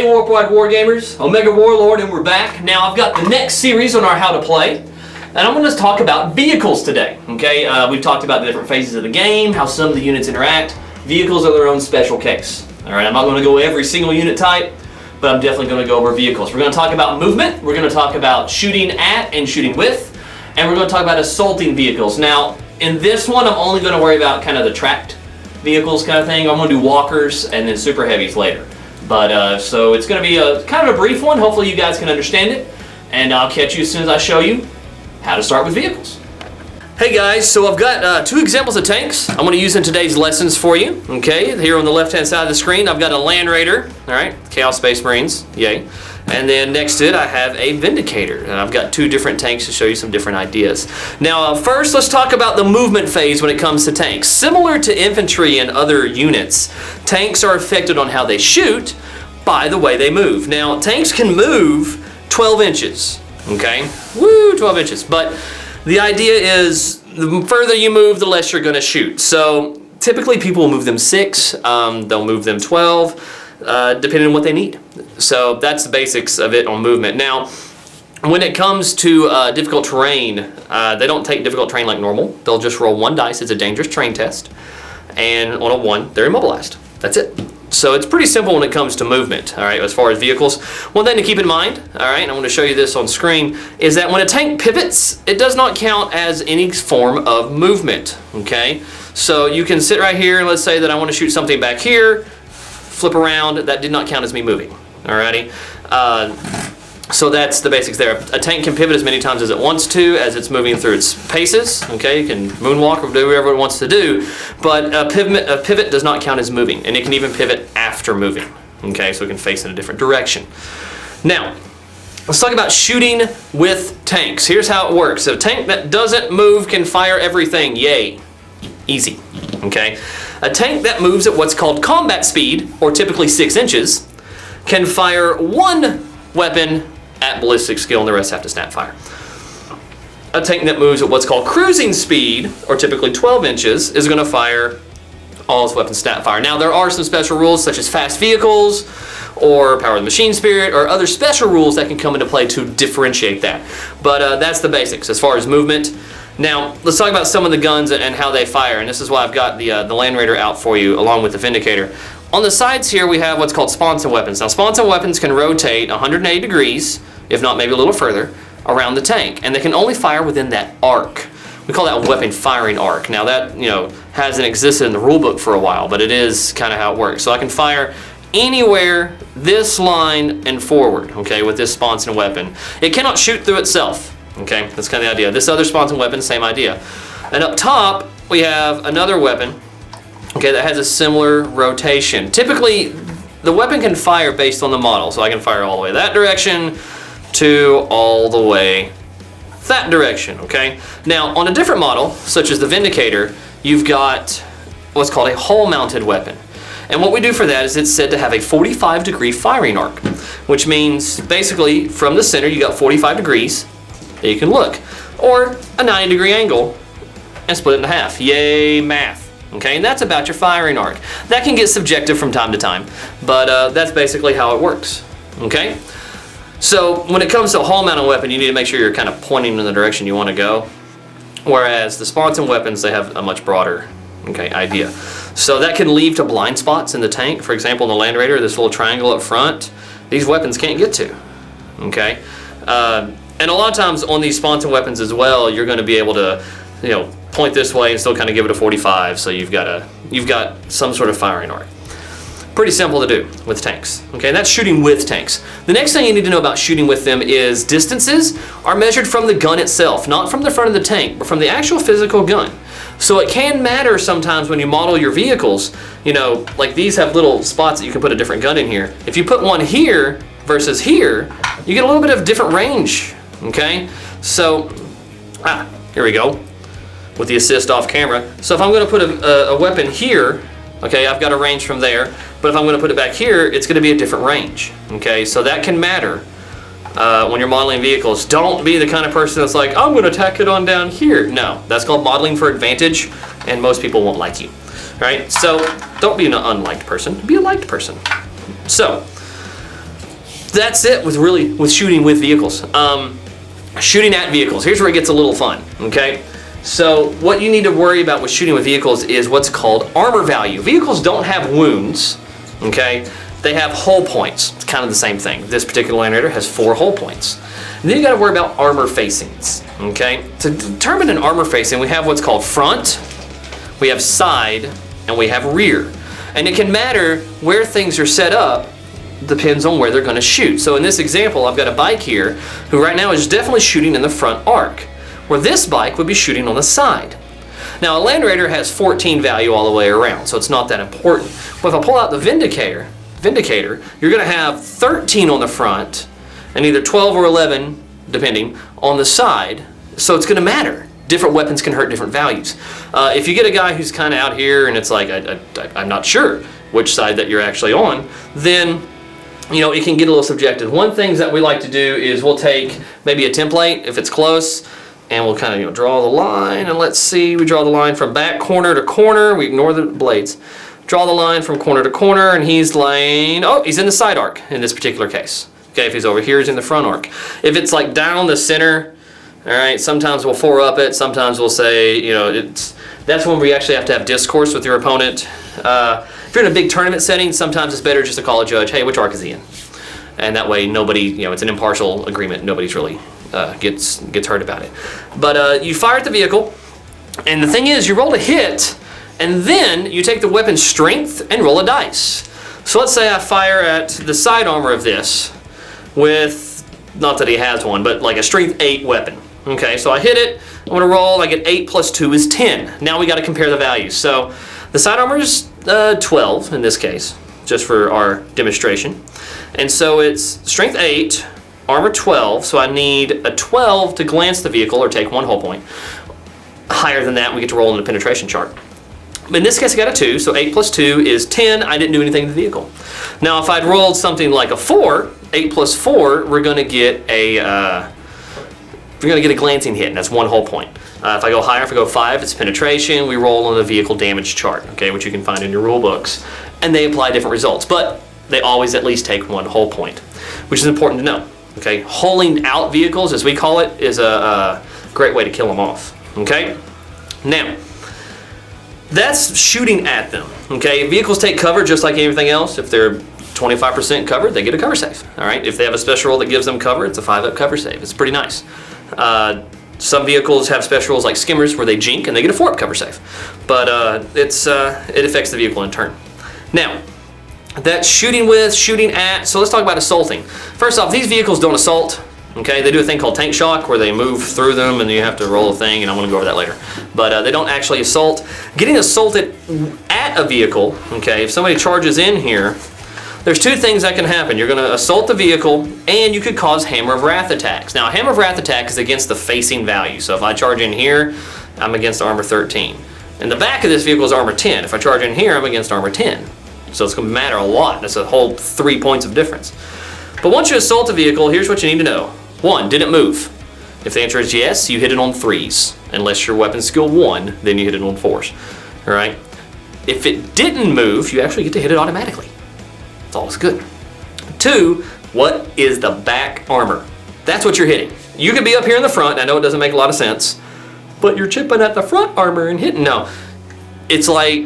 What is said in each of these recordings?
Wide Wargamers, Omega Warlord, and we're back. Now I've got the next series on our how to play, and I'm going to talk about vehicles today. Okay, we've talked about the different phases of the game, how some of the units interact. Vehicles are their own special case. All right, I'm not going to go every single unit type, but I'm definitely going to go over vehicles. We're going to talk about movement, we're going to talk about shooting at and shooting with, and we're going to talk about assaulting vehicles. Now, in this one, I'm only going to worry about kind of the tracked vehicles kind of thing. I'm going to do walkers and then super heavies later. But so it's going to be a kind of a brief one. Hopefully you guys can understand it, and I'll catch you as soon as I show you how to start with vehicles. Hey guys, so I've got two examples of tanks I'm going to use in today's lessons for you. Okay, here on the left hand side of the screen I've got a Land Raider, all right, Chaos Space Marines, yay. And then next to it I have a Vindicator, and I've got two different tanks to show you some different ideas. Now first let's talk about the movement phase when it comes to tanks. Similar to infantry and other units, tanks are affected on how they shoot by the way they move. Now tanks can move 12 inches, okay? Woo, 12 inches. But the idea is the further you move, the less you're gonna shoot. So typically people will move them 6, they'll move them 12, depending on what they need. So that's the basics of it on movement. Now, when it comes to difficult terrain, they don't take difficult terrain like normal. They'll just roll 1 dice. It's a dangerous terrain test. And on a 1, they're immobilized. That's it. So it's pretty simple when it comes to movement, all right, as far as vehicles. One thing to keep in mind, all right, and I'm going to show you this on screen, is that when a tank pivots, it does not count as any form of movement, okay? So you can sit right here, and let's say that I want to shoot something back here, flip around, that did not count as me moving, alrighty? So that's the basics there. A tank can pivot as many times as it wants to, as it's moving through its paces, okay? It can moonwalk or do whatever it wants to do, but a pivot does not count as moving, and it can even pivot after moving, okay? So it can face in a different direction. Now, let's talk about shooting with tanks. Here's how it works. So a tank that doesn't move can fire everything, yay. Easy, okay? A tank that moves at what's called combat speed, or typically 6 inches, can fire 1 weapon at ballistic skill, and the rest have to snap fire. A tank that moves at what's called cruising speed, or typically 12 inches, is going to fire all its weapons snap fire. Now there are some special rules such as fast vehicles, or power of the machine spirit, or other special rules that can come into play to differentiate that. But that's the basics as far as movement. Now let's talk about some of the guns and how they fire, and this is why I've got the Land Raider out for you along with the Vindicator. On the sides here we have what's called sponson weapons. Now sponson weapons can rotate 180 degrees, if not maybe a little further, around the tank, and they can only fire within that arc. We call that a weapon firing arc. Now that, you know, hasn't existed in the rule book for a while, but it is kind of how it works. So I can fire anywhere this line and forward, okay, with this sponson weapon. It cannot shoot through itself, okay? That's kind of the idea. This other sponson weapon, same idea. And up top we have another weapon, okay, that has a similar rotation. Typically, the weapon can fire based on the model, so I can fire all the way that direction to all the way that direction, okay? Now, on a different model, such as the Vindicator, you've got what's called a hull-mounted weapon. And what we do for that is it's said to have a 45-degree firing arc, which means basically from the center you got 45 degrees that you can look, or a 90-degree angle and split it in half. Yay, math. Okay, and that's about your firing arc. That can get subjective from time to time, but that's basically how it works. Okay, so when it comes to a hull-mounted weapon, you need to make sure you're kind of pointing in the direction you want to go, whereas the sponson weapons, they have a much broader, okay, idea. So that can lead to blind spots in the tank. For example, in the Land Raider, this little triangle up front, these weapons can't get to. Okay, and a lot of times on these sponson weapons as well, you're going to be able to, you know, point this way and still kind of give it a 45, so you've got some sort of firing arc. Pretty simple to do with tanks. Okay, and that's shooting with tanks. The next thing you need to know about shooting with them is distances are measured from the gun itself, not from the front of the tank, but from the actual physical gun. So it can matter sometimes when you model your vehicles, you know, like these have little spots that you can put a different gun in here. If you put one here versus here, you get a little bit of different range, okay? So, here we go, with the assist off camera. So if I'm going to put a weapon here, okay, I've got a range from there, but if I'm going to put it back here, it's going to be a different range, okay? So that can matter when you're modeling vehicles. Don't be the kind of person that's like, I'm going to tack it on down here. No, that's called modeling for advantage, and most people won't like you, right? So don't be an unliked person, be a liked person. So that's it with shooting with vehicles. Shooting at vehicles. Here's where it gets a little fun. Okay. So what you need to worry about with shooting with vehicles is what's called armor value. Vehicles don't have wounds. Okay. They have hull points. It's kind of the same thing. This particular Land Raider has 4 hull points. And then you got to worry about armor facings. Okay. To determine an armor facing, we have what's called front, we have side, and we have rear. And it can matter where things are set up, depends on where they're going to shoot. So in this example, I've got a bike here who right now is definitely shooting in the front arc, where this bike would be shooting on the side. Now a Land Raider has 14 value all the way around, so it's not that important. But if I pull out the Vindicator, you're going to have 13 on the front and either 12 or 11, depending, on the side. So it's going to matter. Different weapons can hurt different values. If you get a guy who's kind of out here and it's like, I'm not sure which side that you're actually on, then you know, it can get a little subjective. One thing that we like to do is we'll take maybe a template if it's close, and we'll kind of draw the line, and let's see, we draw the line from back corner to corner, we ignore the blades. Draw the line from corner to corner, and he's laying, oh, he's in the side arc in this particular case. Okay, if he's over here, he's in the front arc. If it's like down the center, all right, sometimes we'll 4-up it, sometimes we'll say, you know, that's when we actually have to have discourse with your opponent. If you're in a big tournament setting, sometimes it's better just to call a judge, hey, which arc is he in? And that way nobody, you know, it's an impartial agreement, nobody's really gets hurt about it. But you fire at the vehicle, and the thing is, you roll a hit, and then you take the weapon's strength and roll a dice. So let's say I fire at the side armor of this with, not that he has one, but like a strength 8 weapon. Okay, so I hit it, I'm gonna roll, I get 8 plus 2 is 10. Now we gotta compare the values. So the side armor is 12 in this case, just for our demonstration. And so it's strength 8, armor 12, so I need a 12 to glance the vehicle or take 1 hull point. Higher than that, we get to roll in the penetration chart. In this case, I got a 2, so 8 plus 2 is 10. I didn't do anything to the vehicle. Now, if I'd rolled something like a 4, 8 plus 4, we're going to get a glancing hit, and that's 1 hull point. If I go higher, if I go 5, it's penetration. We roll on the vehicle damage chart, okay, which you can find in your rule books, and they apply different results, but they always at least take 1 hull point, which is important to know. Okay, hulling out vehicles, as we call it, is a great way to kill them off. Okay, now. That's shooting at them, okay? Vehicles take cover just like everything else. If they're 25% covered, they get a cover save, all right? If they have a special roll that gives them cover, it's a 5-up cover save. It's pretty nice. Some vehicles have special rolls like skimmers where they jink and they get a 4-up cover save. But it affects the vehicle in turn. Now, that's shooting with, shooting at, so let's talk about assaulting. First off, these vehicles don't assault. Okay, they do a thing called tank shock where they move through them and you have to roll a thing, and I'm going to go over that later. But they don't actually assault. Getting assaulted at a vehicle, okay, if somebody charges in here, there's 2 things that can happen. You're going to assault the vehicle, and you could cause Hammer of Wrath attacks. Now, Hammer of Wrath attack is against the facing value. So if I charge in here, I'm against armor 13. And the back of this vehicle is armor 10. If I charge in here, I'm against armor 10. So it's going to matter a lot. That's a whole 3 points of difference. But once you assault a vehicle, here's what you need to know. 1, did it move? If the answer is yes, you hit it on 3s. Unless your weapon skill 1, then you hit it on 4s. All right? If it didn't move, you actually get to hit it automatically. It's always good. 2, what is the back armor? That's what you're hitting. You could be up here in the front. I know it doesn't make a lot of sense, but you're chipping at the front armor and hitting. No, it's like,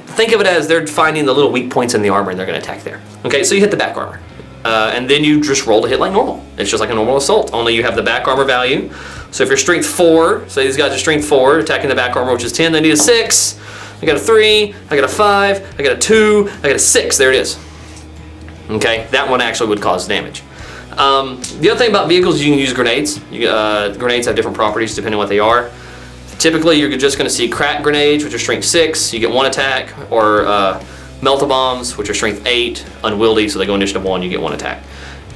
think of it as they're finding the little weak points in the armor and they're going to attack there. Okay, so you hit the back armor. And then you just roll to hit like normal. It's just like a normal assault, only you have the back armor value. So if you're strength 4, say these guys are strength 4, attacking the back armor, which is 10, they need a 6. I got a 3, I got a 5, I got a 2, I got a 6. There it is. Okay, that one actually would cause damage. The other thing about vehicles, you can use grenades. Grenades have different properties depending on what they are. Typically, you're just going to see crack grenades, which are strength 6. You get 1 attack, or Melta bombs, which are strength 8, unwieldy, so they go initiative 1, you get 1 attack.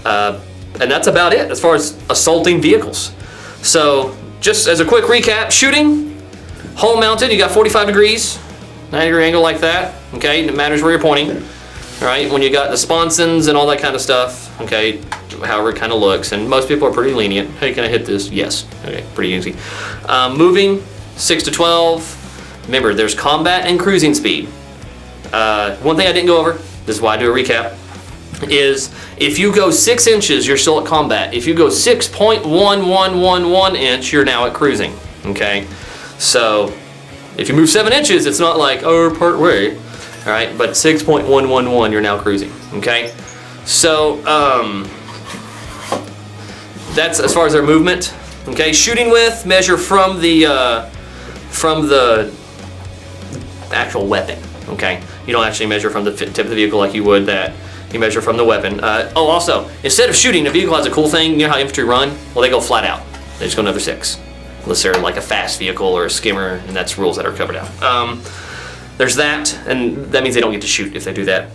And that's about it as far as assaulting vehicles. So just as a quick recap, shooting, hull mounted, you got 45 degrees, 90-degree angle like that, okay, it matters where you're pointing. All right, when you got the sponsons and all that kind of stuff, okay, however it kind of looks, and most people are pretty lenient. Hey, can I hit this? Yes, okay, pretty easy. Moving, 6 to 12, remember there's combat and cruising speed. One thing I didn't go over, this is why I do a recap. is if you go 6 inches, you're still at combat. If you go 6.1111 inch, you're now at cruising. Okay, so if you move 7 inches, it's not like, oh, part way. All right, but 6.111, you're now cruising. Okay, so that's as far as their movement. Okay, shooting width, measure from the actual weapon. Okay, you don't actually measure from the tip of the vehicle like you would that. You measure from the weapon. Oh, also, instead of shooting, the vehicle has a cool thing. You know how infantry run? Well, they go flat out. They just go another 6. Unless they're like a fast vehicle or a skimmer, and that's rules that are covered out. There's that, and that means they don't get to shoot if they do that.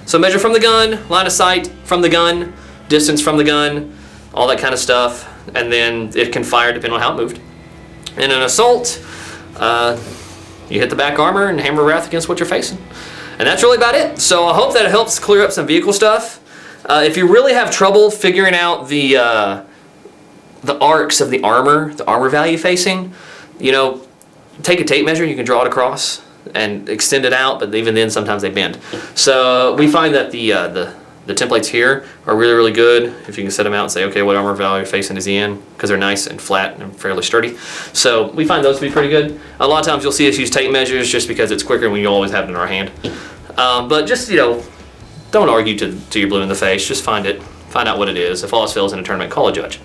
So measure from the gun, line of sight from the gun, distance from the gun, all that kind of stuff, and then it can fire depending on how it moved. In an assault, you hit the back armor and hammer wrath against what you're facing. And that's really about it. So I hope that it helps clear up some vehicle stuff. If you really have trouble figuring out the arcs of the armor value facing, you know, take a tape measure, you can draw it across and extend it out, but even then sometimes they bend. So we find that the templates here are really, really good if you can set them out and say, okay, what armor value facing is he in? Because they're nice and flat and fairly sturdy. So we find those to be pretty good. A lot of times you'll see us use tape measures just because it's quicker when you always have it in our hand. But just, you know, don't argue to your blue in the face. Just find out what it is. If all else fails in a tournament, call a judge.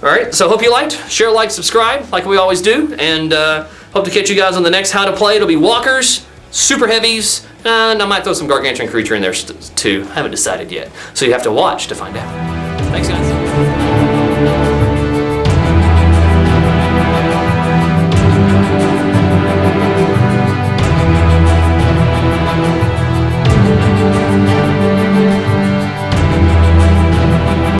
All right, so hope you liked. Share, like, subscribe, like we always do. And hope to catch you guys on the next How to Play. It'll be walkers, super heavies, and I might throw some gargantuan creature in there too. I haven't decided yet. So you have to watch to find out. Thanks, guys.